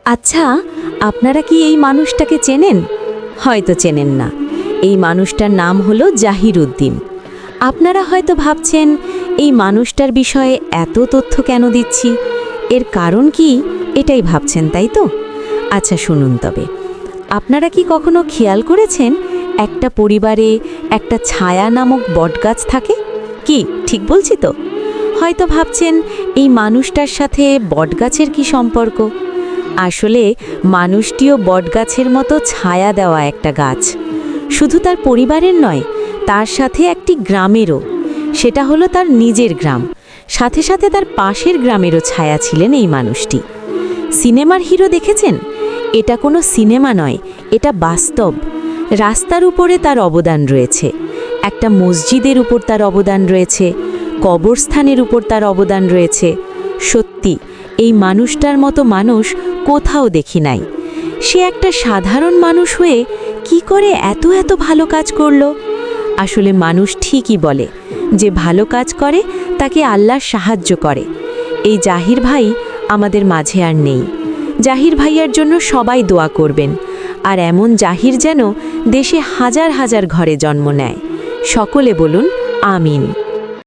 আচ্ছা, আপনারা কি এই মানুষটাকে চেনেন? হয়তো চেনেন না। এই মানুষটার নাম হলো জাহির উদ্দিন। আপনারা হয়তো ভাবছেন, এই মানুষটার বিষয়ে এত তথ্য কেন দিচ্ছি? এর কারণ কি এটাই ভাবছেন, তাই তো? আচ্ছা শুনুন তবে। আপনারা কি কখনো খেয়াল করেছেন একটা পরিবারে একটা ছায়া নামক বটগাছ থাকে? কি ঠিক বলছি তো? হয়তো ভাবছেন এই মানুষটার সাথে বটগাছের কি সম্পর্ক? আসলে মানুষটিও বটগাছের মতো ছায়া দেওয়া একটা গাছ। শুধু তার পরিবারের নয়, তার সাথে একটি গ্রামেরও। সেটা হলো তার নিজের গ্রাম। সাথে সাথে তার পাশের গ্রামেরও ছায়া ছিলেন এই মানুষটি। সিনেমার হিরো দেখেছেন? এটা কোনো সিনেমা নয়, এটা বাস্তব। রাস্তার উপরে তার অবদান রয়েছে, একটা মসজিদের উপর তার অবদান রয়েছে, কবরস্থানের উপর তার অবদান রয়েছে। সত্যি, এই মানুষটার মতো মানুষ কোথাও দেখি নাই। সে একটা সাধারণ মানুষ হয়ে কি করে এত এত ভালো কাজ করলো? আসলে মানুষ ঠিকই বলে, যে ভালো কাজ করে তাকে আল্লাহ সাহায্য করে। এই জাহির ভাই আমাদের মাঝে আর নেই। জাহির ভাইয়ার জন্য সবাই দোয়া করবেন। আর এমন জাহির যেন দেশে হাজার হাজার ঘরে জন্ম নেয়। সকলে বলুন আমিন।